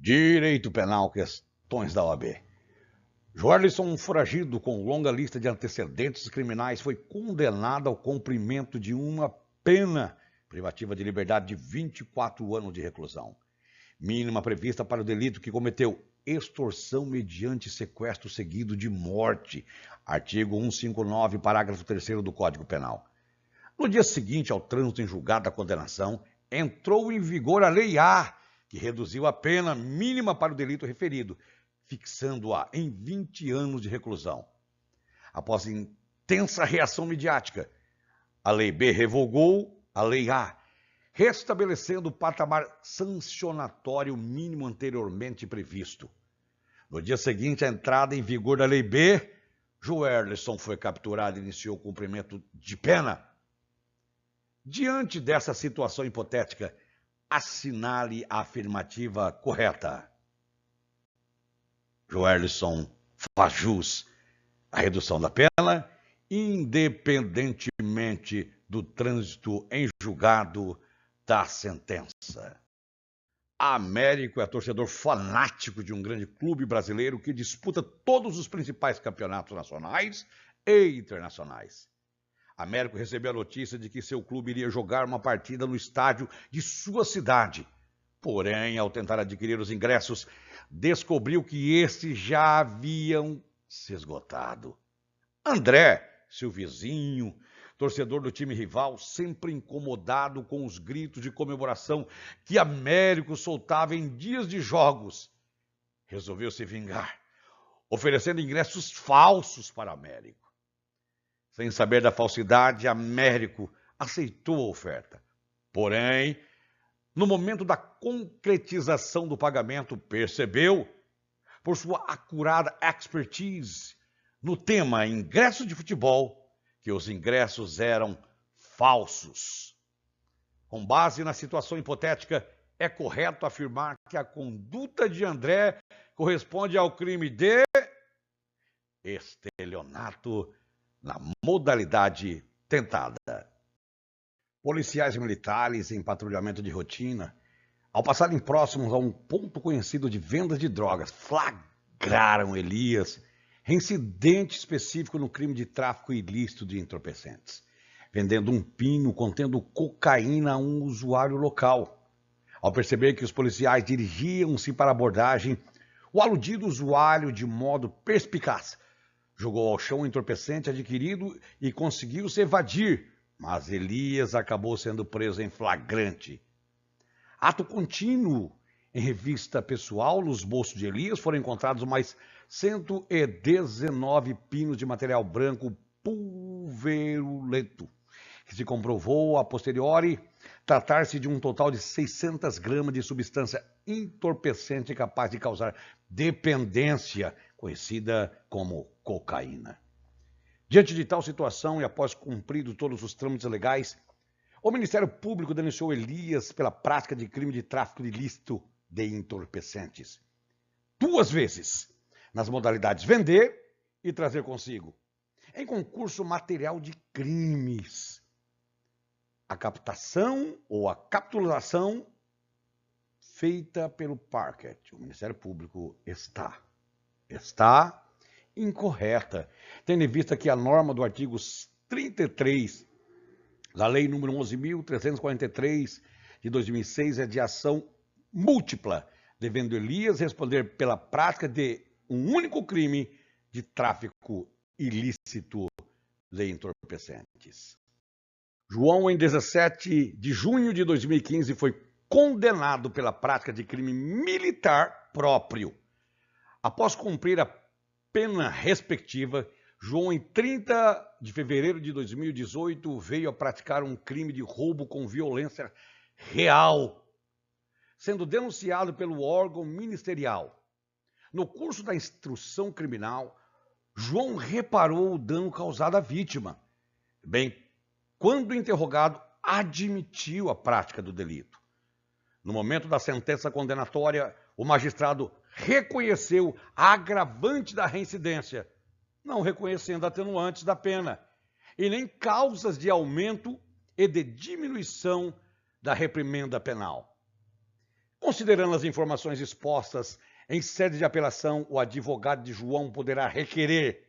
Direito Penal, questões da OAB. Joerlisson, foragido com longa lista de antecedentes criminais, foi condenado ao cumprimento de uma pena privativa de liberdade de 24 anos de reclusão. Mínima prevista para o delito que cometeu: extorsão mediante sequestro seguido de morte. Artigo 159, parágrafo 3º do Código Penal. No dia seguinte ao trânsito em julgado da condenação, entrou em vigor a Lei A, que reduziu a pena mínima para o delito referido, fixando-a em 20 anos de reclusão. Após intensa reação midiática, a Lei B revogou a Lei A, restabelecendo o patamar sancionatório mínimo anteriormente previsto. No dia seguinte à entrada em vigor da Lei B, Joerlisson foi capturado e iniciou o cumprimento de pena. Diante dessa situação hipotética, assinale a afirmativa correta. Joerlisson faz jus à redução da pena, independentemente do trânsito em julgado da sentença. Américo é torcedor fanático de um grande clube brasileiro que disputa todos os principais campeonatos nacionais e internacionais. Américo recebeu a notícia de que seu clube iria jogar uma partida no estádio de sua cidade. Porém, ao tentar adquirir os ingressos, descobriu que estes já haviam se esgotado. André, seu vizinho, torcedor do time rival, sempre incomodado com os gritos de comemoração que Américo soltava em dias de jogos, resolveu se vingar, oferecendo ingressos falsos para Américo. Sem saber da falsidade, Américo aceitou a oferta. Porém, no momento da concretização do pagamento, percebeu, por sua acurada expertise no tema ingresso de futebol, que os ingressos eram falsos. Com base na situação hipotética, é correto afirmar que a conduta de André corresponde ao crime de estelionato na modalidade tentada. Policiais militares em patrulhamento de rotina, ao passarem próximos a um ponto conhecido de venda de drogas, flagraram Elias, reincidente específico no crime de tráfico ilícito de entorpecentes, vendendo um pino contendo cocaína a um usuário local. Ao perceber que os policiais dirigiam-se para a abordagem, o aludido usuário, de modo perspicaz, jogou ao chão o entorpecente adquirido e conseguiu se evadir, mas Elias acabou sendo preso em flagrante. Ato contínuo, em revista pessoal, nos bolsos de Elias foram encontrados mais 119 pinos de material branco pulverulento, que se comprovou a posteriori tratar-se de um total de 600 gramas de substância entorpecente capaz de causar dependência, conhecida como cocaína. Diante de tal situação e após cumprido todos os trâmites legais, o Ministério Público denunciou Elias pela prática de crime de tráfico ilícito de entorpecentes 2 vezes, nas modalidades vender e trazer consigo, em concurso material de crimes. A captação ou a capitulação feita pelo parquet, o Ministério Público, está incorreta, tendo em vista que a norma do artigo 33 da Lei nº 11.343 de 2006 é de ação múltipla, devendo Elias responder pela prática de um único crime de tráfico ilícito de entorpecentes. João, em 17 de junho de 2015, foi condenado pela prática de crime militar próprio. Após cumprir a pena respectiva, João, em 30 de fevereiro de 2018, veio a praticar um crime de roubo com violência real, sendo denunciado pelo órgão ministerial. No curso da instrução criminal, João reparou o dano causado à vítima. Bem, quando interrogado, admitiu a prática do delito. No momento da sentença condenatória, o magistrado reconheceu a agravante da reincidência, não reconhecendo atenuantes da pena, e nem causas de aumento e de diminuição da reprimenda penal. Considerando as informações expostas em sede de apelação, o advogado de João poderá requerer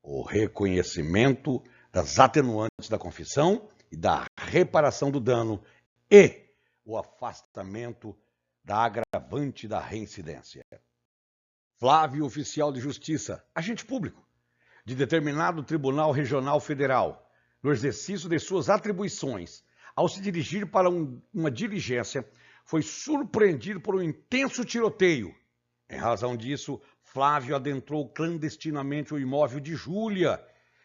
o reconhecimento das atenuantes da confissão e da reparação do dano e o afastamento da agravante da reincidência. Flávio, oficial de justiça, agente público de determinado Tribunal Regional Federal, no exercício de suas atribuições, ao se dirigir para uma diligência, foi surpreendido por um intenso tiroteio. Em razão disso, Flávio adentrou clandestinamente o imóvel de Júlia,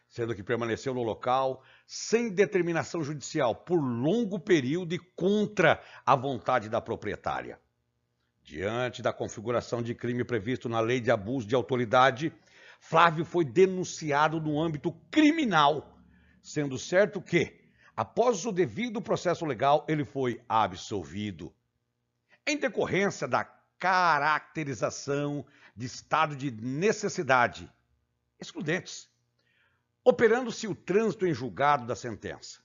sendo que permaneceu no local sem determinação judicial por longo período e contra a vontade da proprietária. Diante da configuração de crime previsto na Lei de Abuso de Autoridade, Flávio foi denunciado no âmbito criminal, sendo certo que, após o devido processo legal, ele foi absolvido. Em decorrência da caracterização de estado de necessidade, excludentes, operando-se o trânsito em julgado da sentença.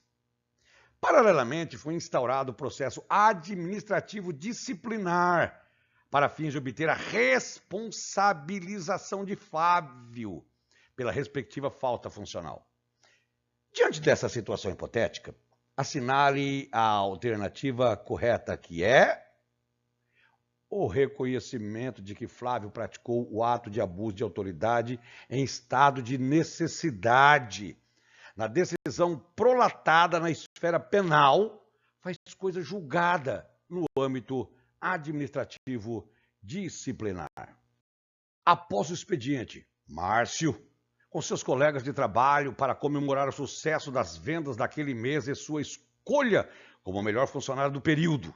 Paralelamente, foi instaurado o processo administrativo disciplinar para fins de obter a responsabilização de Flávio pela respectiva falta funcional. Diante dessa situação hipotética, assinale a alternativa correta, que é o reconhecimento de que Flávio praticou o ato de abuso de autoridade em estado de necessidade. Na decisão prolatada na esfera penal, faz coisa julgada no âmbito administrativo disciplinar. Após o expediente, Márcio, com seus colegas de trabalho para comemorar o sucesso das vendas daquele mês e sua escolha como o melhor funcionário do período.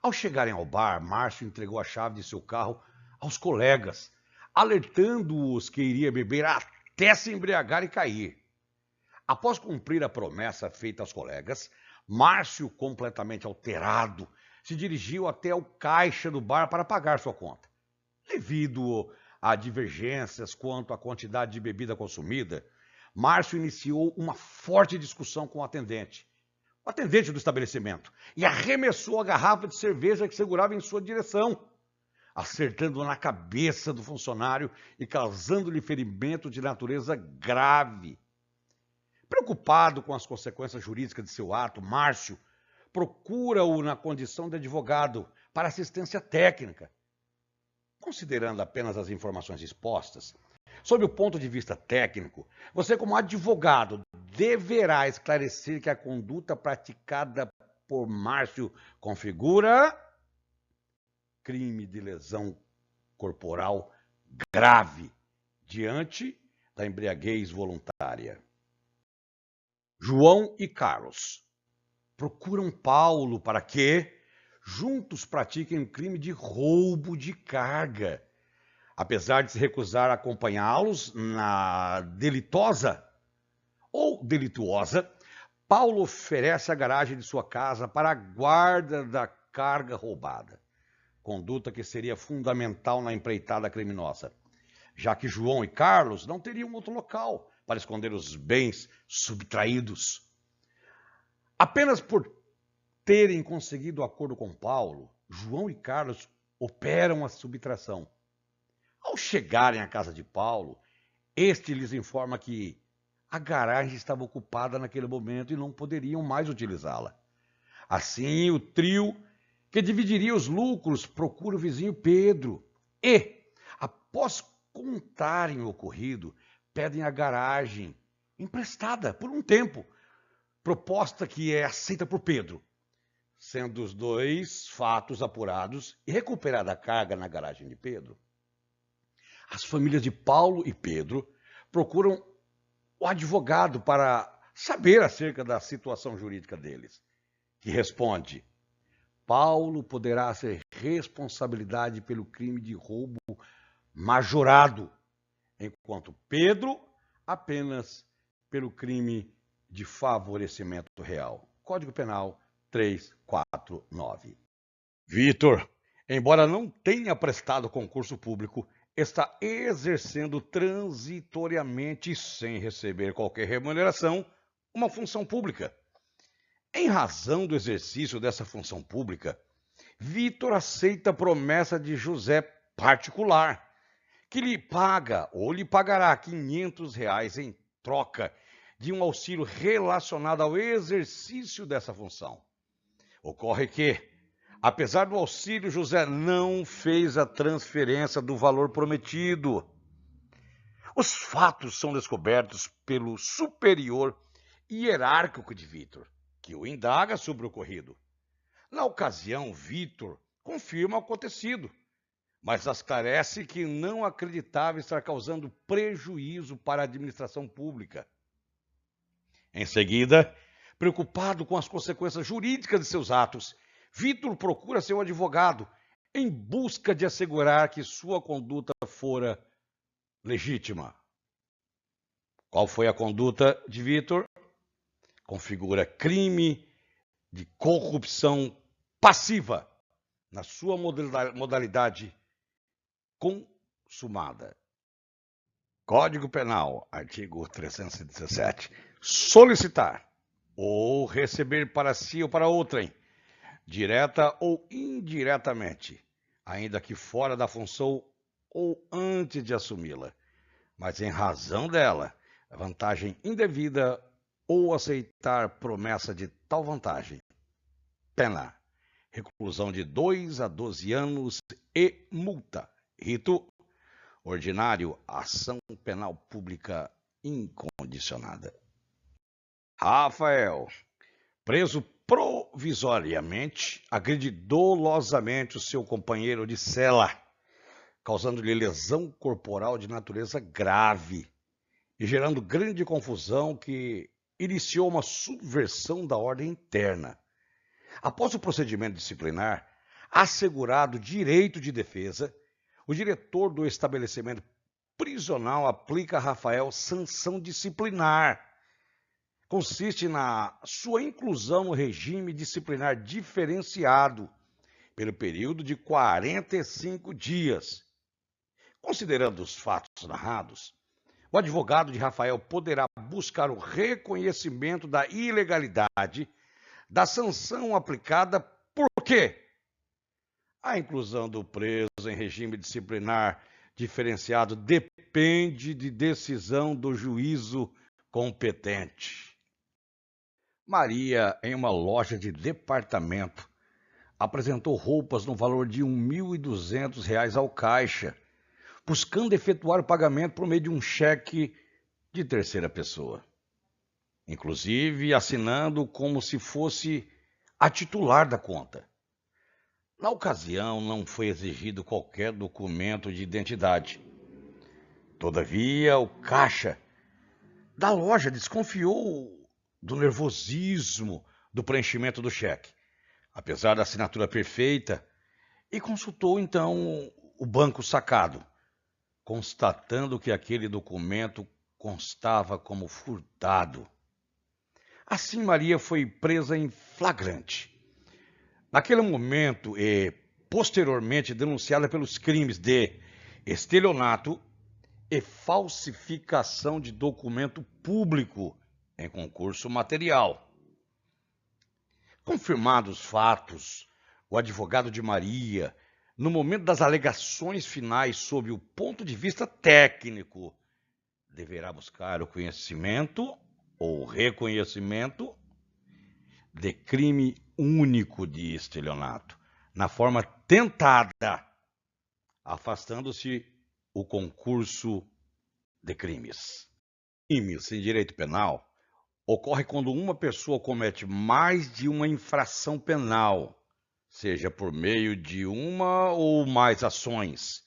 Ao chegarem ao bar, Márcio entregou a chave de seu carro aos colegas, alertando-os que iria beber até se embriagar e cair. Após cumprir a promessa feita aos colegas, Márcio, completamente alterado, se dirigiu até o caixa do bar para pagar sua conta. Devido a divergências quanto à quantidade de bebida consumida, Márcio iniciou uma forte discussão com o atendente do estabelecimento, e arremessou a garrafa de cerveja que segurava em sua direção, acertando na cabeça do funcionário e causando-lhe ferimento de natureza grave. Preocupado com as consequências jurídicas de seu ato, Márcio procura-o na condição de advogado para assistência técnica. Considerando apenas as informações expostas, sob o ponto de vista técnico, você, como advogado, deverá esclarecer que a conduta praticada por Márcio configura crime de lesão corporal grave diante da embriaguez voluntária. João e Carlos procuram Paulo para que juntos pratiquem um crime de roubo de carga. Apesar de se recusar a acompanhá-los na delituosa, Paulo oferece a garagem de sua casa para a guarda da carga roubada, conduta que seria fundamental na empreitada criminosa, já que João e Carlos não teriam outro local para esconder os bens subtraídos. Apenas por terem conseguido acordo com Paulo, João e Carlos operam a subtração. Ao chegarem à casa de Paulo, este lhes informa que a garagem estava ocupada naquele momento e não poderiam mais utilizá-la. Assim, o trio, que dividiria os lucros, procura o vizinho Pedro e, após contarem o ocorrido, pedem a garagem emprestada por um tempo, proposta que é aceita por Pedro. Sendo os dois fatos apurados e recuperada a carga na garagem de Pedro, as famílias de Paulo e Pedro procuram o advogado para saber acerca da situação jurídica deles, que responde: Paulo poderá ser responsabilidade pelo crime de roubo majorado, enquanto Pedro apenas pelo crime de favorecimento real. Código Penal 349. Vitor, embora não tenha prestado concurso público, está exercendo transitoriamente, sem receber qualquer remuneração, uma função pública. Em razão do exercício dessa função pública, Vitor aceita a promessa de José particular, que lhe paga ou lhe pagará R$ 500 em troca de um auxílio relacionado ao exercício dessa função. Ocorre que, apesar do auxílio, José não fez a transferência do valor prometido. Os fatos são descobertos pelo superior hierárquico de Vitor, que o indaga sobre o ocorrido. Na ocasião, Vitor confirma o acontecido, mas esclarece que não acreditava estar causando prejuízo para a administração pública. Em seguida, preocupado com as consequências jurídicas de seus atos, Vitor procura seu advogado em busca de assegurar que sua conduta fora legítima. Qual foi a conduta de Vitor? Configura crime de corrupção passiva na sua modalidade consumada. Código Penal, artigo 317. Solicitar ou receber para si ou para outrem, direta ou indiretamente, ainda que fora da função ou antes de assumi-la, mas em razão dela, vantagem indevida ou aceitar promessa de tal vantagem. Pena: reclusão de 2 a 12 anos e multa. Rito ordinário: ação penal pública incondicionada. Rafael, preso provisoriamente, agride dolosamente o seu companheiro de cela, causando-lhe lesão corporal de natureza grave e gerando grande confusão que iniciou uma subversão da ordem interna. Após o procedimento disciplinar, assegurado direito de defesa, o diretor do estabelecimento prisional aplica a Rafael sanção disciplinar. Consiste na sua inclusão no regime disciplinar diferenciado pelo período de 45 dias. Considerando os fatos narrados, o advogado de Rafael poderá buscar o reconhecimento da ilegalidade da sanção aplicada, porque a inclusão do preso em regime disciplinar diferenciado depende de decisão do juízo competente. Maria, em uma loja de departamento, apresentou roupas no valor de R$ 1.200 ao caixa, buscando efetuar o pagamento por meio de um cheque de terceira pessoa, inclusive assinando como se fosse a titular da conta. Na ocasião, não foi exigido qualquer documento de identidade. Todavia, o caixa da loja desconfiou do nervosismo do preenchimento do cheque, apesar da assinatura perfeita, e consultou então o banco sacado, constatando que aquele documento constava como furtado. Assim, Maria foi presa em flagrante. Naquele momento e posteriormente denunciada pelos crimes de estelionato e falsificação de documento público em concurso material. Confirmados os fatos, o advogado de Maria, no momento das alegações finais sob o ponto de vista técnico, deverá buscar o conhecimento ou reconhecimento de crime único de estelionato, na forma tentada, afastando-se o concurso de crimes. Crimes em direito penal ocorre quando uma pessoa comete mais de uma infração penal, seja por meio de uma ou mais ações.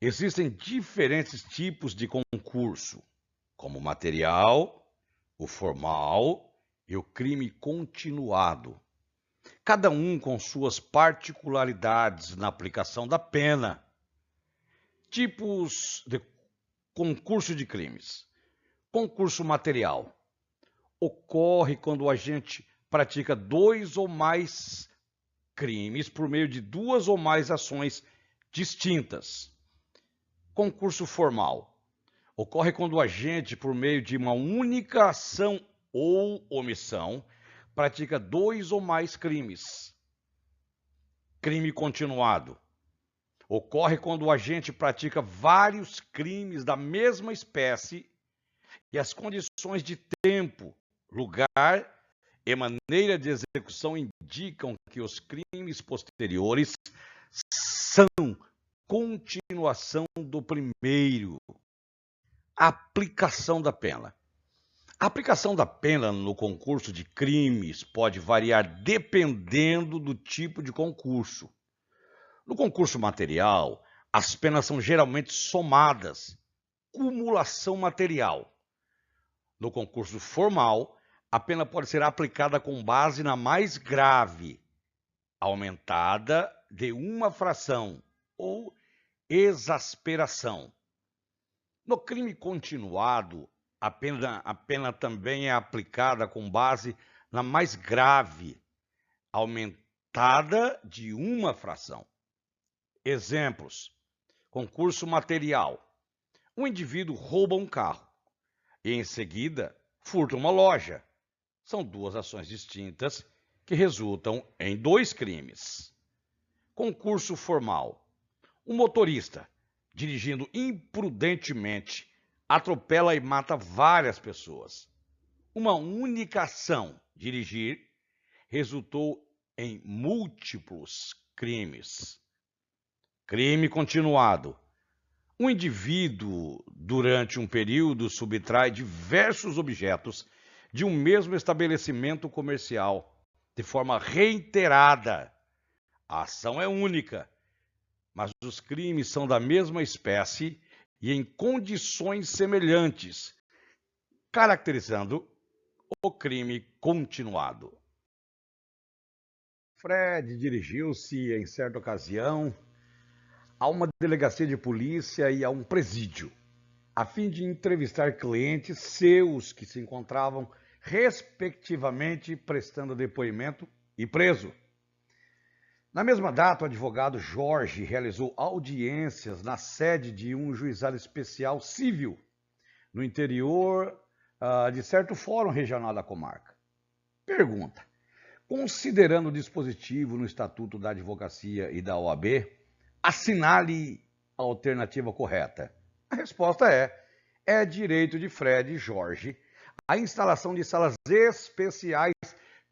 Existem diferentes tipos de concurso, como o material, o formal e o crime continuado, cada um com suas particularidades na aplicação da pena. Tipos de concurso de crimes. Concurso material. Ocorre quando o agente pratica 2 ou mais crimes por meio de 2 ou mais ações distintas. Concurso formal. Ocorre quando o agente, por meio de uma única ação ou omissão, pratica 2 ou mais crimes. Crime continuado. Ocorre quando o agente pratica vários crimes da mesma espécie e as condições de tempo, lugar e maneira de execução indicam que os crimes posteriores são continuação do primeiro. Aplicação da pena. A aplicação da pena no concurso de crimes pode variar dependendo do tipo de concurso. No concurso material, as penas são geralmente somadas, cumulação material. No concurso formal, a pena pode ser aplicada com base na mais grave, aumentada de uma fração ou exasperação. No crime continuado, a pena também é aplicada com base na mais grave, aumentada de uma fração. Exemplos: concurso material. Um indivíduo rouba um carro e, em seguida, furta uma loja. São 2 ações distintas que resultam em 2 crimes. Concurso formal. Um motorista, dirigindo imprudentemente, atropela e mata várias pessoas. Uma única ação, dirigir, resultou em múltiplos crimes. Crime continuado. Um indivíduo, durante um período, subtrai diversos objetos de um mesmo estabelecimento comercial, de forma reiterada. A ação é única, mas os crimes são da mesma espécie e em condições semelhantes, caracterizando o crime continuado. Fred dirigiu-se, em certa ocasião, a uma delegacia de polícia e a um presídio, a fim de entrevistar clientes seus que se encontravam, respectivamente, prestando depoimento e preso. Na mesma data, o advogado Jorge realizou audiências na sede de um juizado especial civil, no interior de certo fórum regional da comarca. Pergunta: considerando o dispositivo no Estatuto da Advocacia e da OAB, assinale a alternativa correta. A resposta é direito de Fred e Jorge a instalação de salas especiais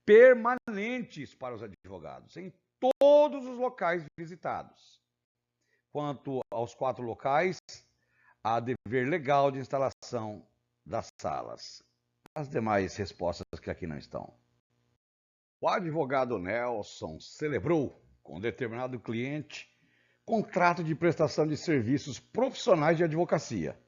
permanentes para os advogados em todos os locais visitados. Quanto aos 4 locais, há dever legal de instalação das salas. As demais respostas que aqui não estão. O advogado Nelson celebrou com determinado cliente contrato de prestação de serviços profissionais de advocacia.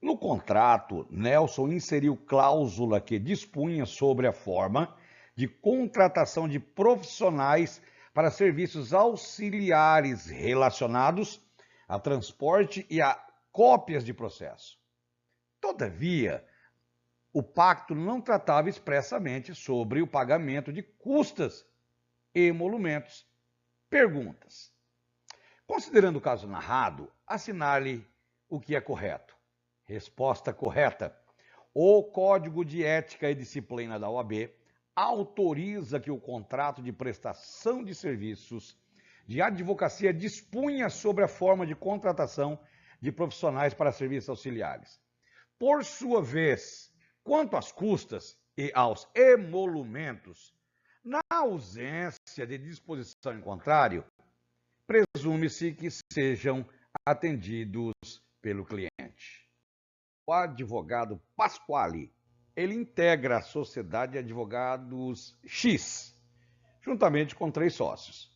No contrato, Nelson inseriu cláusula que dispunha sobre a forma de contratação de profissionais para serviços auxiliares relacionados a transporte e a cópias de processo. Todavia, o pacto não tratava expressamente sobre o pagamento de custas e emolumentos. Perguntas: considerando o caso narrado, assinale o que é correto. Resposta correta: o Código de Ética e Disciplina da OAB autoriza que o contrato de prestação de serviços de advocacia dispunha sobre a forma de contratação de profissionais para serviços auxiliares. Por sua vez, quanto às custas e aos emolumentos, na ausência de disposição em contrário, presume-se que sejam atendidos pelo cliente. O advogado Pasquale, ele integra a Sociedade de Advogados X, juntamente com 3 sócios.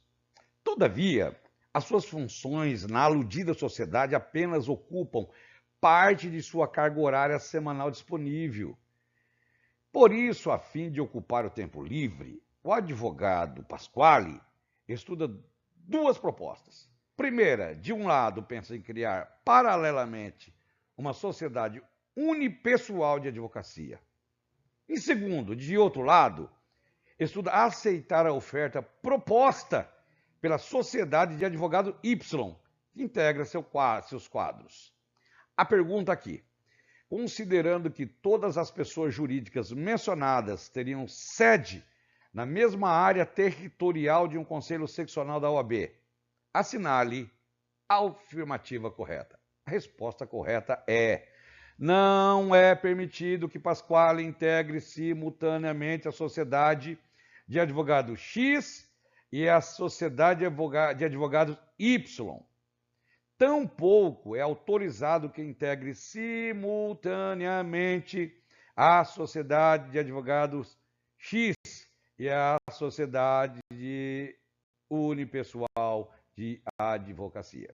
Todavia, as suas funções na aludida sociedade apenas ocupam parte de sua carga horária semanal disponível. Por isso, a fim de ocupar o tempo livre, o advogado Pasquale estuda 2 propostas. Primeira, de um lado, pensa em criar paralelamente uma sociedade unipessoal de advocacia. Em segundo, de outro lado, estuda aceitar a oferta proposta pela Sociedade de Advogado Y, que integra seus quadros. A pergunta aqui: considerando que todas as pessoas jurídicas mencionadas teriam sede na mesma área territorial de um conselho seccional da OAB? Assinale a afirmativa correta. A resposta correta é: não é permitido que Pasquale integre simultaneamente a Sociedade de Advogados X e a Sociedade de Advogados Y. Tampouco é autorizado que integre simultaneamente a Sociedade de Advogados X e a Sociedade Unipessoal de Advocacia.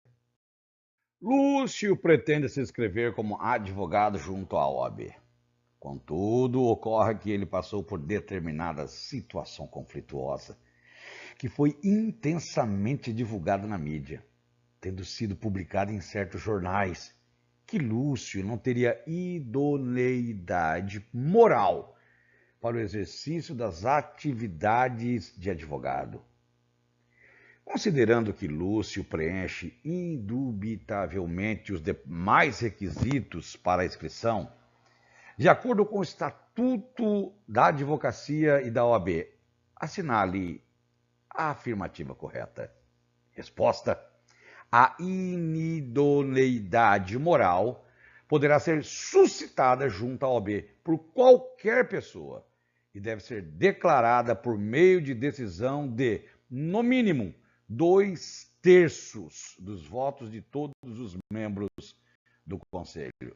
Lúcio pretende se inscrever como advogado junto à OAB. Contudo, ocorre que ele passou por determinada situação conflituosa, que foi intensamente divulgada na mídia, tendo sido publicada em certos jornais, que Lúcio não teria idoneidade moral para o exercício das atividades de advogado. Considerando que Lúcio preenche indubitavelmente os demais requisitos para a inscrição, de acordo com o Estatuto da Advocacia e da OAB, assinale a afirmativa correta. Resposta: a inidoneidade moral poderá ser suscitada junto à OAB por qualquer pessoa e deve ser declarada por meio de decisão de, no mínimo, 2/3 dos votos de todos os membros do Conselho.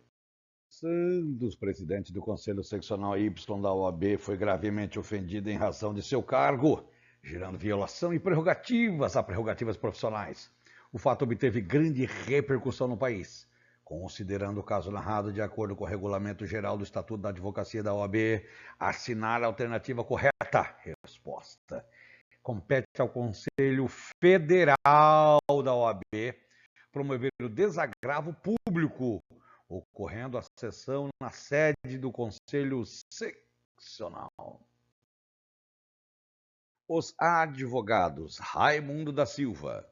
Santos, presidente do Conselho Seccional Y da OAB, foi gravemente ofendido em razão de seu cargo, gerando violação e prerrogativas a prerrogativas profissionais. O fato obteve grande repercussão no país. Considerando o caso narrado de acordo com o Regulamento Geral do Estatuto da Advocacia da OAB, assinar a alternativa correta. Resposta: compete ao Conselho Federal da OAB promover o desagravo público, ocorrendo a sessão na sede do Conselho Seccional. Os advogados Raimundo da Silva,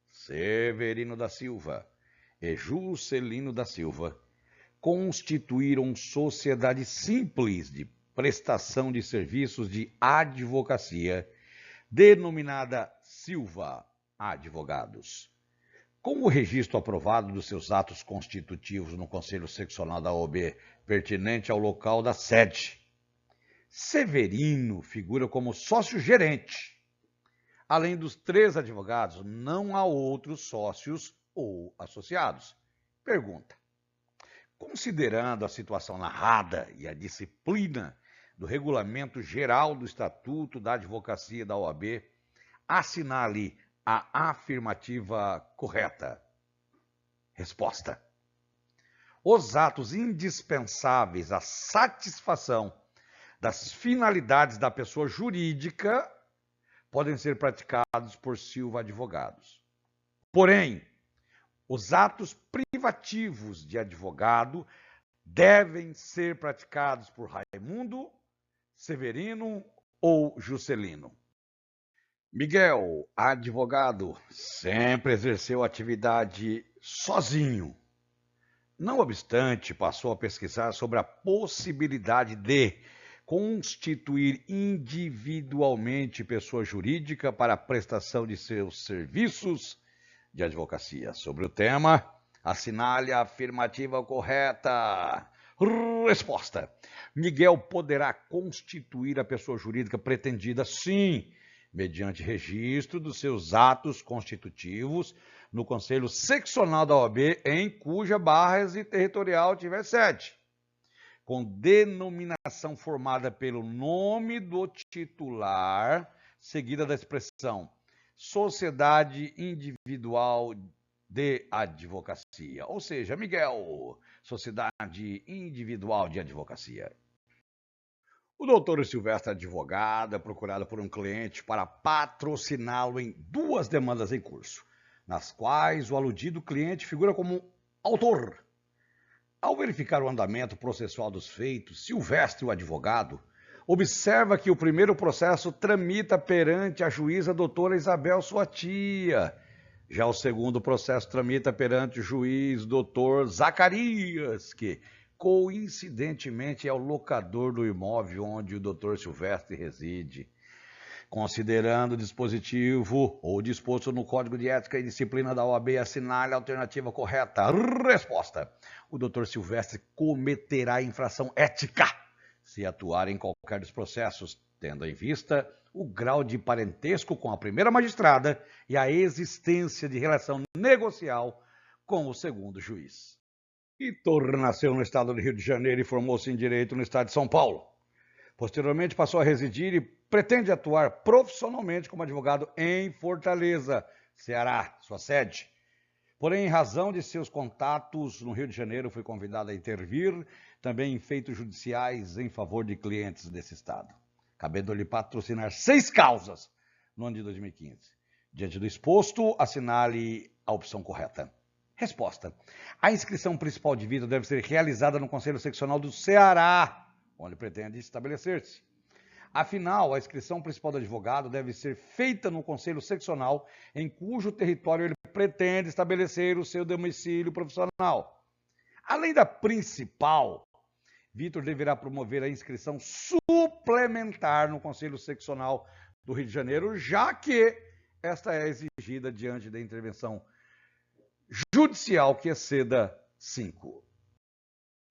Severino da Silva e Juscelino da Silva constituíram sociedade simples de prestação de serviços de advocacia, denominada Silva Advogados. Com o registro aprovado dos seus atos constitutivos no Conselho Seccional da OAB, pertinente ao local da sede, Severino figura como sócio-gerente. Além dos 3 advogados, não há outros sócios ou associados. Pergunta: considerando a situação narrada e a disciplina do Regulamento Geral do Estatuto da Advocacia da OAB, assinale a afirmativa correta. Resposta: os atos indispensáveis à satisfação das finalidades da pessoa jurídica podem ser praticados por Silva Advogados. Porém, os atos privativos de advogado devem ser praticados por Raimundo, Severino ou Juscelino. Miguel, advogado, sempre exerceu atividade sozinho. Não obstante, passou a pesquisar sobre a possibilidade de constituir individualmente pessoa jurídica para a prestação de seus serviços de advocacia. Sobre o tema, assinale a afirmativa correta. Resposta: Miguel poderá constituir a pessoa jurídica pretendida, sim, mediante registro dos seus atos constitutivos no Conselho Seccional da OAB, em cuja barra territorial tiver sede, com denominação formada pelo nome do titular, seguida da expressão Sociedade Individual de Advocacia. Ou seja, Miguel, Sociedade Individual de Advocacia. O doutor Silvestre advogado é procurado por um cliente para patrociná-lo em 2 demandas em curso, nas quais o aludido cliente figura como autor. Ao verificar o andamento processual dos feitos, Silvestre, o advogado, observa que o primeiro processo tramita perante a juíza doutora Isabel, sua tia. Já o segundo processo tramita perante o juiz doutor Zacarias, que coincidentemente é o locador do imóvel onde o doutor Silvestre reside. Considerando o dispositivo ou disposto no Código de Ética e Disciplina da OAB, assinale a alternativa correta. Resposta: o Dr. Silvestre cometerá infração ética se atuar em qualquer dos processos, tendo em vista o grau de parentesco com a primeira magistrada e a existência de relação negocial com o segundo juiz. Vitor nasceu no estado do Rio de Janeiro e formou-se em Direito no estado de São Paulo. Posteriormente passou a residir e pretende atuar profissionalmente como advogado em Fortaleza, Ceará, sua sede. Porém, em razão de seus contatos no Rio de Janeiro, foi convidado a intervir também em feitos judiciais em favor de clientes desse estado, cabendo-lhe patrocinar 6 causas no ano de 2015. Diante do exposto, assinale a opção correta. Resposta: a inscrição principal de vida deve ser realizada no Conselho Seccional do Ceará, onde pretende estabelecer-se. Afinal, a inscrição principal do advogado deve ser feita no Conselho Seccional em cujo território ele pretende estabelecer o seu domicílio profissional. Além da principal, Vitor deverá promover a inscrição suplementar no Conselho Seccional do Rio de Janeiro, já que esta é exigida diante da intervenção judicial que exceda 5.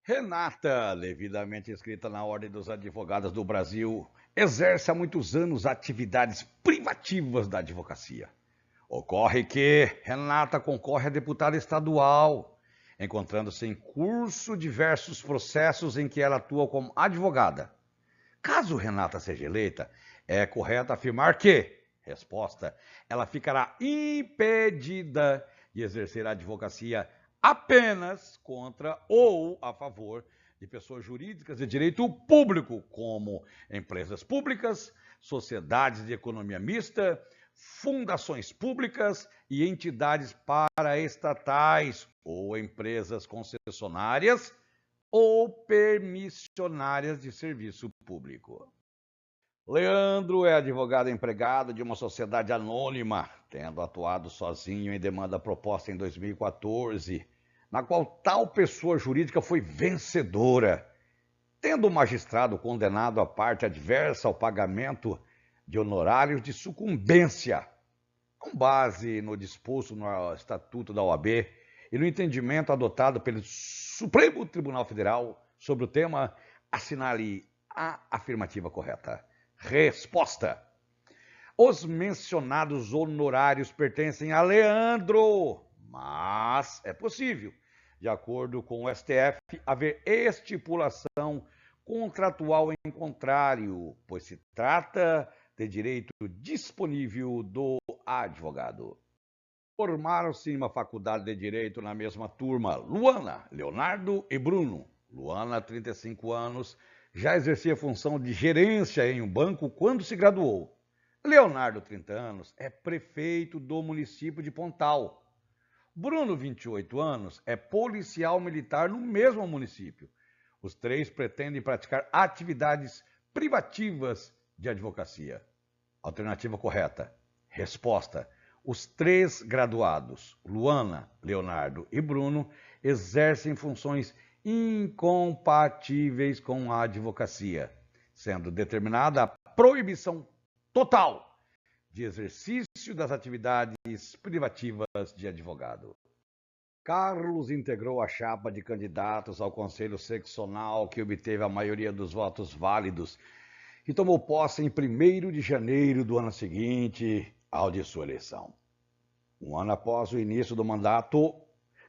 Renata, devidamente inscrita na Ordem dos Advogados do Brasil, exerce há muitos anos atividades privativas da advocacia. Ocorre que Renata concorre a deputada estadual, encontrando-se em curso diversos processos em que ela atua como advogada. Caso Renata seja eleita, é correto afirmar que, resposta, ela ficará impedida de exercer a advocacia apenas contra ou a favor de pessoas jurídicas de direito público, como empresas públicas, sociedades de economia mista, fundações públicas e entidades paraestatais ou empresas concessionárias ou permissionárias de serviço público. Leandro é advogado empregado de uma sociedade anônima, tendo atuado sozinho em demanda proposta em 2014, na qual tal pessoa jurídica foi vencedora, tendo o magistrado condenado a parte adversa ao pagamento de honorários de sucumbência, com base no disposto no Estatuto da OAB e no entendimento adotado pelo Supremo Tribunal Federal sobre o tema, assinale a afirmativa correta. Resposta: os mencionados honorários pertencem a Leandro, mas é possível, de acordo com o STF, haver estipulação contratual em contrário, pois se trata de direito disponível do advogado. Formaram-se em uma faculdade de Direito na mesma turma Luana, Leonardo e Bruno. Luana, 35 anos, já exercia a função de gerência em um banco quando se graduou. Leonardo, 30 anos, é prefeito do município de Pontal. Bruno, 28 anos, é policial militar no mesmo município. Os 3 pretendem praticar atividades privativas de advocacia. Alternativa correta. Resposta: os 3 graduados, Luana, Leonardo e Bruno, exercem funções incompatíveis com a advocacia, sendo determinada a proibição total de exercício das atividades privativas de advogado. Carlos integrou a chapa de candidatos ao Conselho Seccional que obteve a maioria dos votos válidos e tomou posse em 1º de janeiro do ano seguinte ao de sua eleição. Um ano após o início do mandato,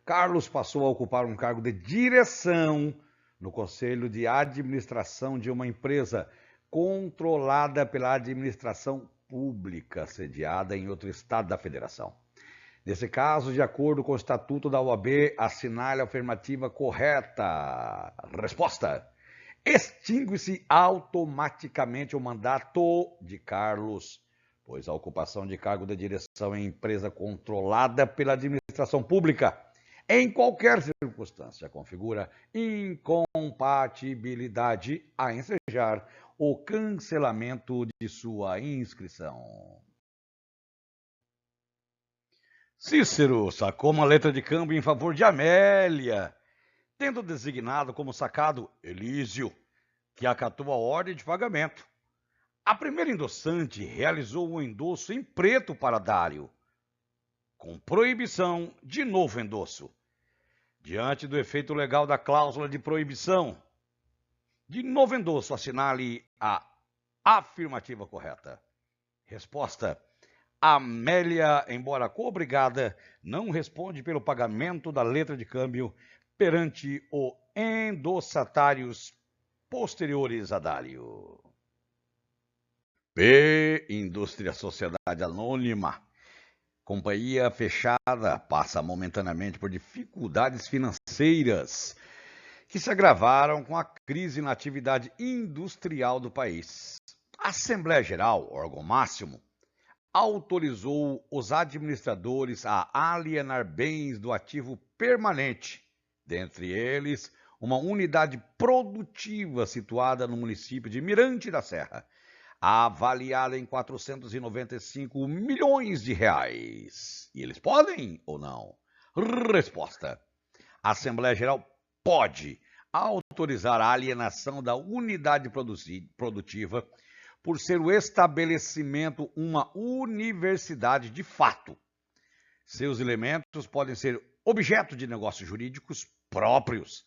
Carlos passou a ocupar um cargo de direção no Conselho de Administração de uma empresa controlada pela administração pública, sediada em outro estado da federação. Nesse caso, de acordo com o Estatuto da OAB, assinale a afirmativa correta. Resposta: extingue-se automaticamente o mandato de Carlos, pois a ocupação de cargo de direção em empresa controlada pela administração pública, em qualquer circunstância, configura incompatibilidade a ensejar o cancelamento de sua inscrição. Cícero sacou uma letra de câmbio em favor de Amélia, tendo designado como sacado Elísio, que acatou a ordem de pagamento. A primeira endossante realizou um endosso em preto para Dário, com proibição de novo endosso. Diante do efeito legal da cláusula de proibição de novo endosso, assinale a afirmativa correta. Resposta: Amélia, embora cobrigada, não responde pelo pagamento da letra de câmbio perante os endossatários posteriores a Dário. P. Indústria Sociedade Anônima. Companhia fechada passa momentaneamente por dificuldades financeiras que se agravaram com a crise na atividade industrial do país. A Assembleia Geral, órgão máximo, autorizou os administradores a alienar bens do ativo permanente, dentre eles uma unidade produtiva situada no município de Mirante da Serra, avaliada em 495 milhões de reais. E eles podem ou não? Resposta: a Assembleia Geral pode autorizar a alienação da unidade produtiva por ser o estabelecimento uma universidade de fato. Seus elementos podem ser objeto de negócios jurídicos próprios,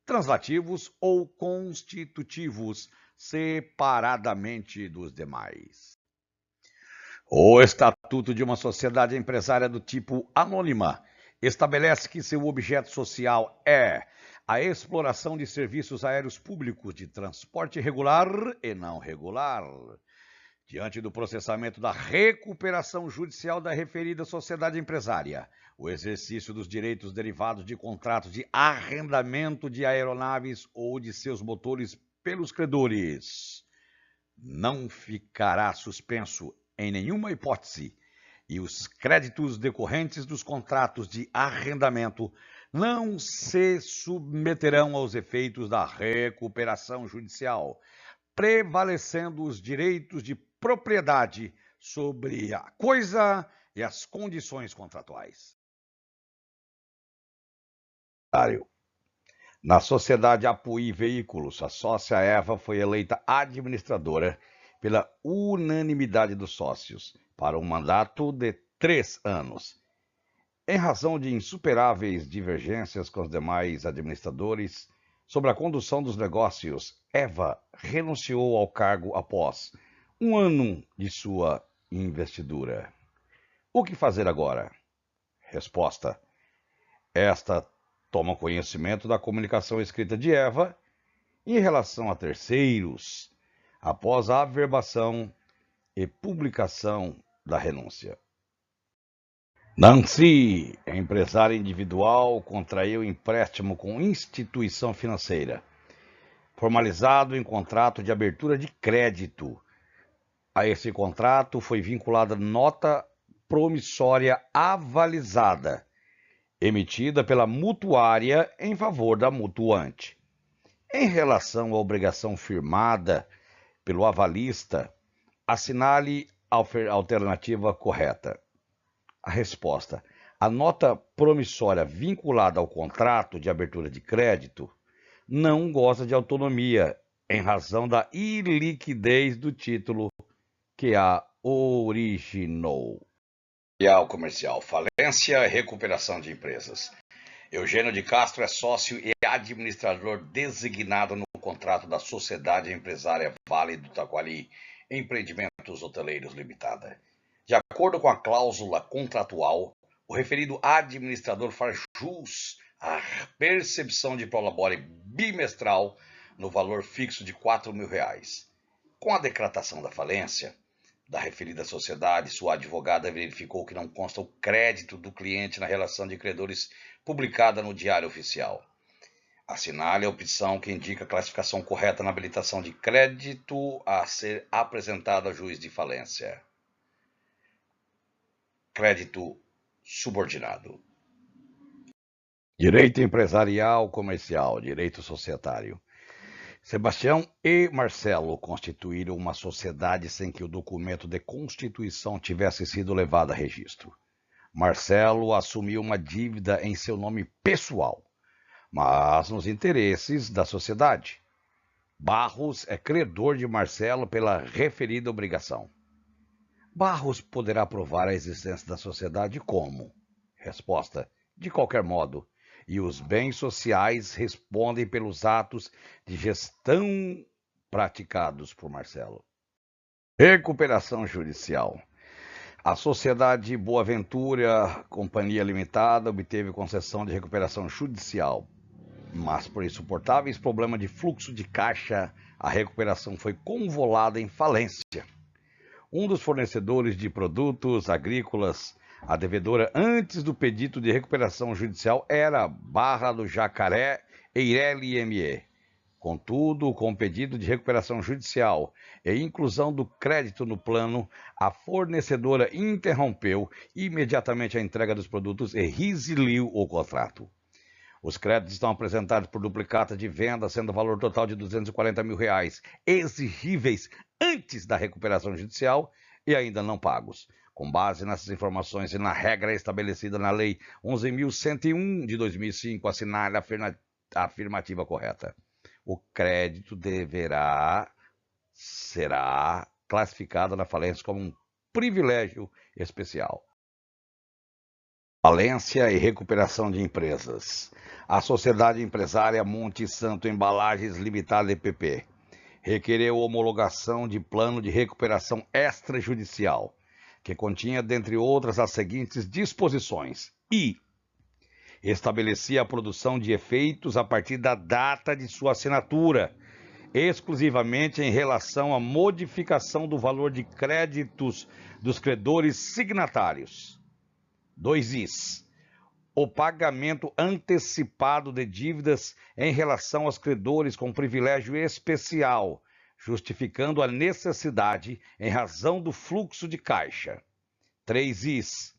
translativos ou constitutivos, separadamente dos demais. O Estatuto de uma Sociedade Empresária do tipo anônima estabelece que seu objeto social é a exploração de serviços aéreos públicos de transporte regular e não regular. Diante do processamento da recuperação judicial da referida sociedade empresária, o exercício dos direitos derivados de contratos de arrendamento de aeronaves ou de seus motores pelos credores não ficará suspenso em nenhuma hipótese, e os créditos decorrentes dos contratos de arrendamento não se submeterão aos efeitos da recuperação judicial, prevalecendo os direitos de propriedade sobre a coisa e as condições contratuais. Na sociedade Apuí Veículos, a sócia Eva foi eleita administradora pela unanimidade dos sócios para um mandato de 3 anos. Em razão de insuperáveis divergências com os demais administradores sobre a condução dos negócios, Eva renunciou ao cargo após 1 ano de sua investidura. O que fazer agora? Resposta: esta toma conhecimento da comunicação escrita de Eva em relação a terceiros, após a averbação e publicação da renúncia. Nancy, empresária individual, contraiu empréstimo com instituição financeira, formalizado em contrato de abertura de crédito. A esse contrato foi vinculada nota promissória avalizada, emitida pela mutuária em favor da mutuante. Em relação à obrigação firmada pelo avalista, assinale a alternativa correta. A resposta: a nota promissória vinculada ao contrato de abertura de crédito não goza de autonomia em razão da iliquidez do título que a originou. Comercial, falência e recuperação de empresas. Eugênio de Castro é sócio e administrador designado no contrato da Sociedade Empresária Vale do Taquari Empreendimentos Hoteleiros Limitada. De acordo com a cláusula contratual, o referido administrador faz jus à percepção de prolabore bimestral no valor fixo de R$ 4.000. Com a decretação da falência da referida sociedade, sua advogada verificou que não consta o crédito do cliente na relação de credores publicada no Diário Oficial. Assinale a opção que indica a classificação correta na habilitação de crédito a ser apresentada ao juiz de falência. Crédito subordinado. Direito empresarial comercial, direito societário. Sebastião e Marcelo constituíram uma sociedade sem que o documento de constituição tivesse sido levado a registro. Marcelo assumiu uma dívida em seu nome pessoal, mas nos interesses da sociedade. Barros é credor de Marcelo pela referida obrigação. Barros poderá provar a existência da sociedade como? Resposta: de qualquer modo. E os bens sociais respondem pelos atos de gestão praticados por Marcelo. Recuperação judicial. A Sociedade Boaventura Companhia Limitada obteve concessão de recuperação judicial, mas por insuportáveis problemas de fluxo de caixa, a recuperação foi convolada em falência. Um dos fornecedores de produtos agrícolas, a devedora antes do pedido de recuperação judicial, era Barra do Jacaré Eireli ME. Contudo, com o pedido de recuperação judicial e inclusão do crédito no plano, a fornecedora interrompeu imediatamente a entrega dos produtos e resiliu o contrato. Os créditos estão apresentados por duplicata de venda, sendo o valor total de R$240 mil, exigíveis antes da recuperação judicial e ainda não pagos. Com base nessas informações e na regra estabelecida na Lei 11.101 de 2005, assinale a afirmativa correta. O crédito será classificado na falência como um privilégio especial. Falência e recuperação de empresas. A Sociedade Empresária Monte Santo Embalagens Limitada EPP requereu homologação de plano de recuperação extrajudicial, que continha, dentre outras, as seguintes disposições: e estabelecia a produção de efeitos a partir da data de sua assinatura, exclusivamente em relação à modificação do valor de créditos dos credores signatários. 2is. O pagamento antecipado de dívidas em relação aos credores com privilégio especial, justificando a necessidade em razão do fluxo de caixa. 3is.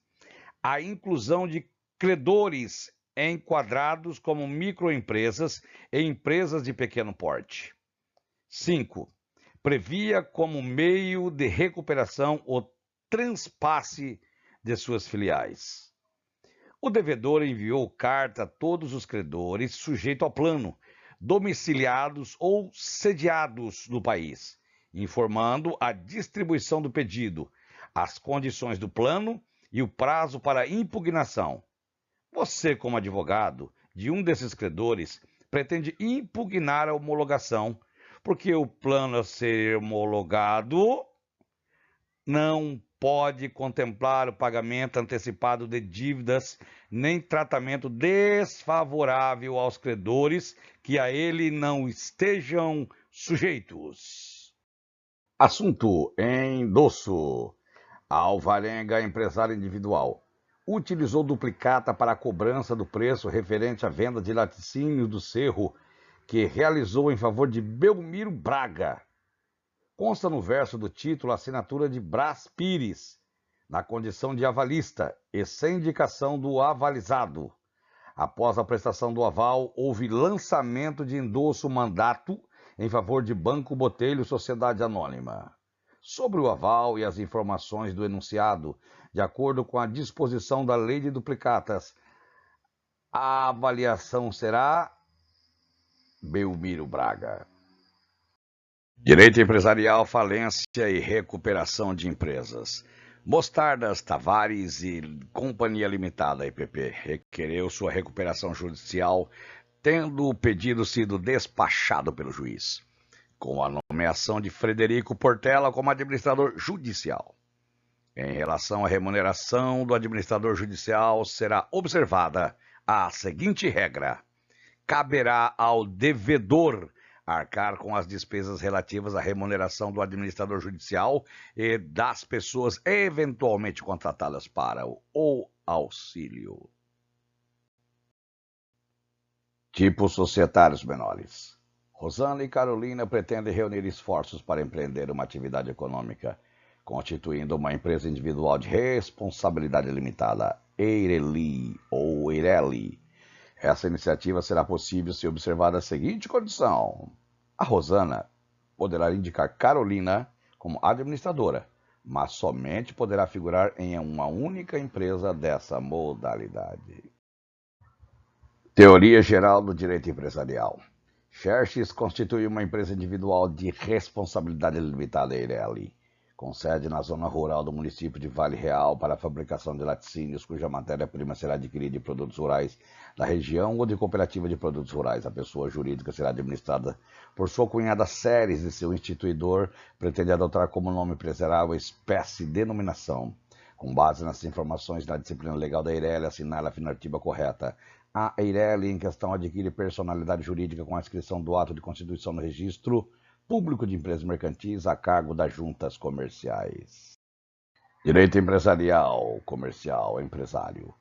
A inclusão de credores enquadrados como microempresas e empresas de pequeno porte. 5. Previa como meio de recuperação o transpasse de suas filiais. O devedor enviou carta a todos os credores sujeitos ao plano, domiciliados ou sediados no país, informando a distribuição do pedido, as condições do plano e o prazo para impugnação. Você, como advogado de um desses credores, pretende impugnar a homologação, porque o plano a ser homologado não pode contemplar o pagamento antecipado de dívidas, nem tratamento desfavorável aos credores que a ele não estejam sujeitos. Assunto: endosso. A Alvarenga Empresária Individual utilizou duplicata para a cobrança do preço referente à venda de laticínios do Cerro, que realizou em favor de Belmiro Braga. Consta no verso do título a assinatura de Brás Pires, na condição de avalista e sem indicação do avalizado. Após a prestação do aval, houve lançamento de endosso mandato em favor de Banco Botelho Sociedade Anônima. Sobre o aval e as informações do enunciado, de acordo com a disposição da Lei de Duplicatas, a avaliação será Belmiro Braga. Direito Empresarial, Falência e Recuperação de Empresas. Mostardas Tavares e Companhia Limitada, EPP, requereu sua recuperação judicial, tendo o pedido sido despachado pelo juiz, com a nomeação de Frederico Portela como administrador judicial. Em relação à remuneração do administrador judicial, será observada a seguinte regra: caberá ao devedor arcar com as despesas relativas à remuneração do administrador judicial e das pessoas eventualmente contratadas para o auxílio. Tipos societários menores. Rosana e Carolina pretendem reunir esforços para empreender uma atividade econômica, constituindo uma empresa individual de responsabilidade limitada, Eireli ou Eireli. Essa iniciativa será possível se observar a seguinte condição: a Rosana poderá indicar Carolina como administradora, mas somente poderá figurar em uma única empresa dessa modalidade. Teoria geral do direito empresarial. Xerxes constitui uma empresa individual de responsabilidade limitada, Eireli, com sede na zona rural do município de Vale Real para a fabricação de laticínios, cuja matéria-prima será adquirida de produtos rurais da região ou de cooperativa de produtos rurais. A pessoa jurídica será administrada por sua cunhada Ceres e seu instituidor pretende adotar como nome empresarial a espécie denominação. Com base nas informações na disciplina legal da Eireli, assinala a afirmativa correta. A Eireli em questão adquire personalidade jurídica com a inscrição do ato de constituição no registro público de empresas mercantis a cargo das juntas comerciais. Direito empresarial, comercial, empresário.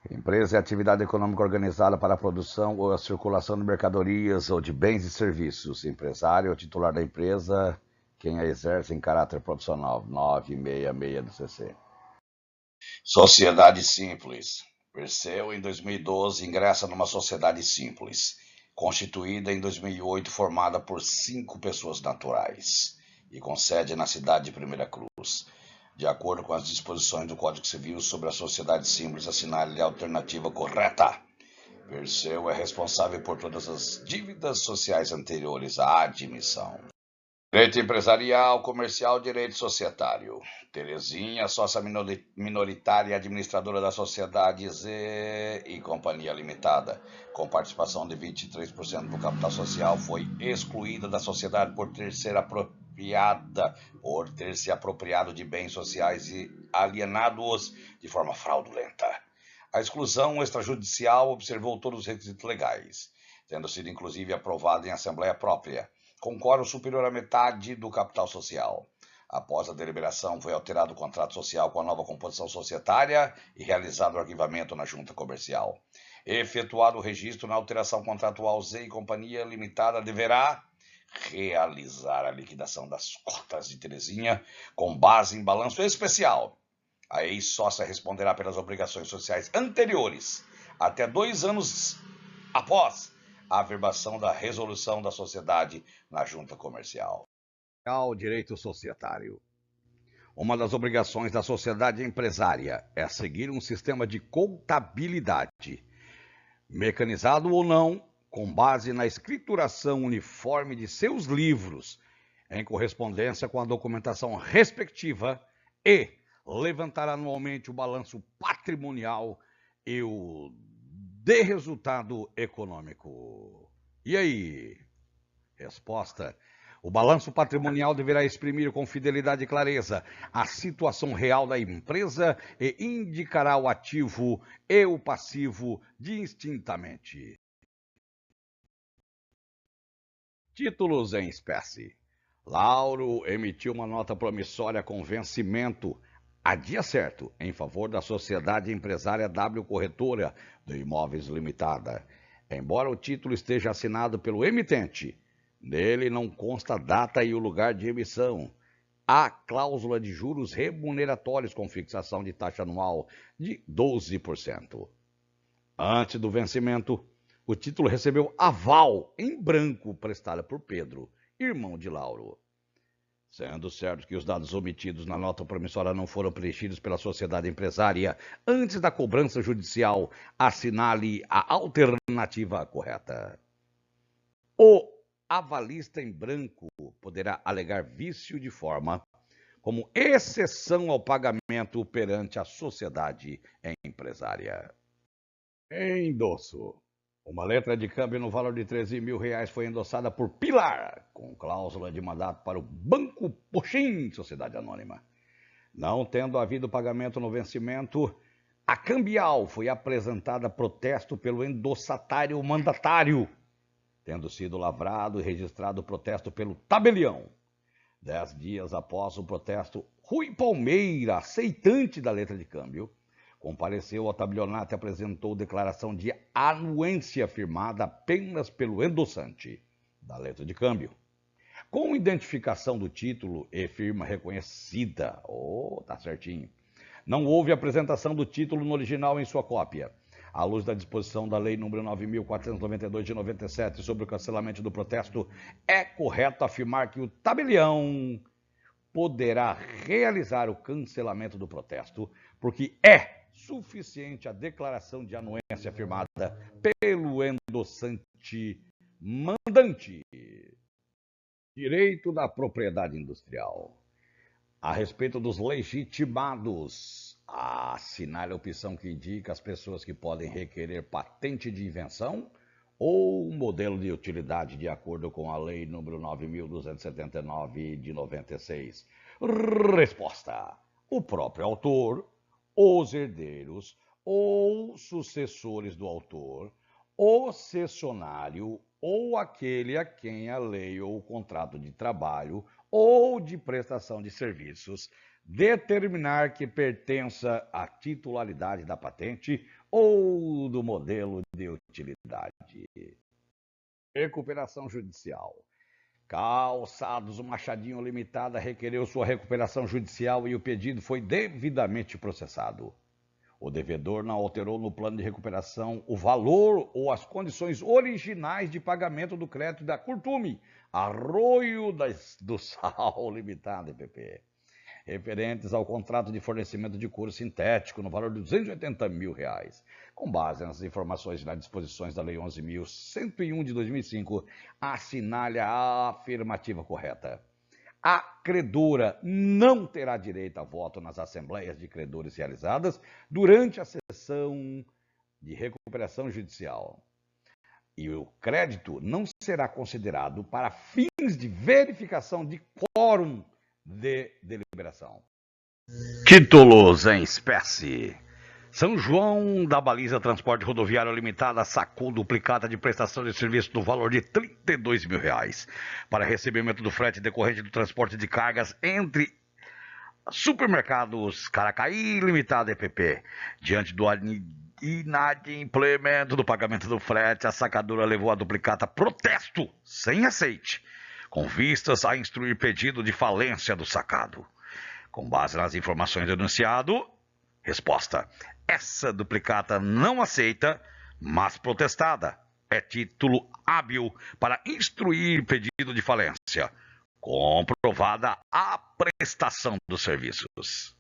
Empresa é atividade econômica organizada para a produção ou a circulação de mercadorias ou de bens e serviços. Empresário é o titular da empresa, quem a exerce em caráter profissional. 966 do CC. Sociedade simples. Perseu, em 2012, ingressa numa sociedade simples, constituída em 2008, formada por 5 pessoas naturais e com sede na cidade de Primeira Cruz. De acordo com as disposições do Código Civil sobre a sociedade simples, assinale a alternativa correta. Perseu é responsável por todas as dívidas sociais anteriores à admissão. Direito empresarial, comercial, direito societário. Terezinha, sócia minoritária e administradora da Sociedade Z e Companhia Limitada, com participação de 23% do capital social, foi excluída da sociedade por ter se apropriado de bens sociais e alienado-os de forma fraudulenta. A exclusão extrajudicial observou todos os requisitos legais, tendo sido inclusive aprovada em assembleia própria, com quórum superior à metade do capital social. Após a deliberação, foi alterado o contrato social com a nova composição societária e realizado o arquivamento na junta comercial. Efetuado o registro na alteração contratual, Z e Companhia Limitada deverá realizar a liquidação das cotas de Terezinha com base em balanço especial. A ex-sócia responderá pelas obrigações sociais anteriores, até 2 anos após a averbação da resolução da sociedade na junta comercial. O direito societário. Uma das obrigações da sociedade empresária é seguir um sistema de contabilidade, mecanizado ou não, com base na escrituração uniforme de seus livros, em correspondência com a documentação respectiva, e levantar anualmente o balanço patrimonial e o de resultado econômico. E aí? Resposta: o balanço patrimonial deverá exprimir com fidelidade e clareza a situação real da empresa e indicará o ativo e o passivo distintamente. Títulos em espécie. Lauro emitiu uma nota promissória com vencimento a dia certo em favor da Sociedade Empresária W Corretora de Imóveis Limitada. Embora o título esteja assinado pelo emitente, nele não consta a data e o lugar de emissão. Há cláusula de juros remuneratórios com fixação de taxa anual de 12%. Antes do vencimento, o título recebeu aval em branco prestado por Pedro, irmão de Lauro. Sendo certo que os dados omitidos na nota promissória não foram preenchidos pela sociedade empresária antes da cobrança judicial, assinale a alternativa correta. O avalista em branco poderá alegar vício de forma como exceção ao pagamento perante a sociedade empresária. Endosso. Uma letra de câmbio no valor de R$13.000 foi endossada por Pilar, com cláusula de mandato para o Banco Pochim, Sociedade Anônima. Não tendo havido pagamento no vencimento, a cambial foi apresentada a protesto pelo endossatário mandatário, tendo sido lavrado e registrado o protesto pelo tabelião. 10 dias após o protesto, Rui Palmeira, aceitante da letra de câmbio, compareceu ao tabelionato e apresentou declaração de anuência firmada apenas pelo endossante da letra de câmbio, com identificação do título e firma reconhecida. Tá certinho. Não houve apresentação do título no original em sua cópia. À luz da disposição da Lei nº 9.492 de 97 sobre o cancelamento do protesto, é correto afirmar que o tabelião poderá realizar o cancelamento do protesto, porque é suficiente a declaração de anuência firmada pelo endossante mandante. Direito da propriedade industrial. A respeito dos legitimados, assinale a opção que indica as pessoas que podem requerer patente de invenção ou modelo de utilidade de acordo com a Lei nº 9.279 de 96. Resposta: o próprio autor, os herdeiros ou sucessores do autor, o cessionário ou aquele a quem a lei ou o contrato de trabalho ou de prestação de serviços determinar que pertença à titularidade da patente ou do modelo de utilidade. Recuperação judicial. Calçados Machadinho Limitada requereu sua recuperação judicial e o pedido foi devidamente processado. O devedor não alterou no plano de recuperação o valor ou as condições originais de pagamento do crédito da Curtume, Arroio do Sal Limitada, EPP, referentes ao contrato de fornecimento de couro sintético no valor de R$280 mil, com base nas informações e nas disposições da Lei 11.101 de 2005, assinale a afirmativa correta. A credora não terá direito a voto nas assembleias de credores realizadas durante a sessão de recuperação judicial. E o crédito não será considerado para fins de verificação de quórum de deliberação. Títulos em espécie. São João da Baliza Transporte Rodoviário Limitada sacou duplicata de prestação de serviço no valor de R$32 mil para recebimento do frete decorrente do transporte de cargas entre supermercados Caracaí Limitada EPP. Diante do inadimplemento do pagamento do frete, a sacadora levou a duplicata protesto sem aceite, com vistas a instruir pedido de falência do sacado. Com base nas informações do enunciado, resposta: essa duplicata não aceita, mas protestada. É título hábil para instruir pedido de falência. Comprovada a prestação dos serviços.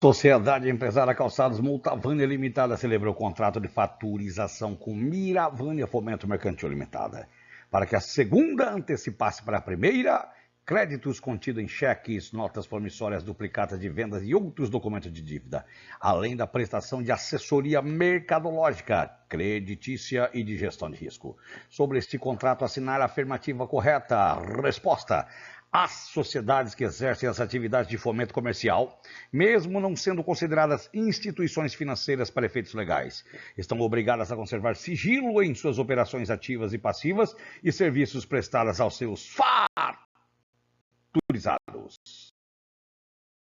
Sociedade Empresária Calçados Multavânia Limitada celebrou contrato de faturização com Miravânia Fomento Mercantil Limitada, para que a segunda antecipasse para a primeira créditos contidos em cheques, notas promissórias, duplicatas de vendas e outros documentos de dívida, além da prestação de assessoria mercadológica, creditícia e de gestão de risco. Sobre este contrato, assinar a afirmativa correta. Resposta: as sociedades que exercem as atividades de fomento comercial, mesmo não sendo consideradas instituições financeiras para efeitos legais, estão obrigadas a conservar sigilo em suas operações ativas e passivas e serviços prestados aos seus faturizados.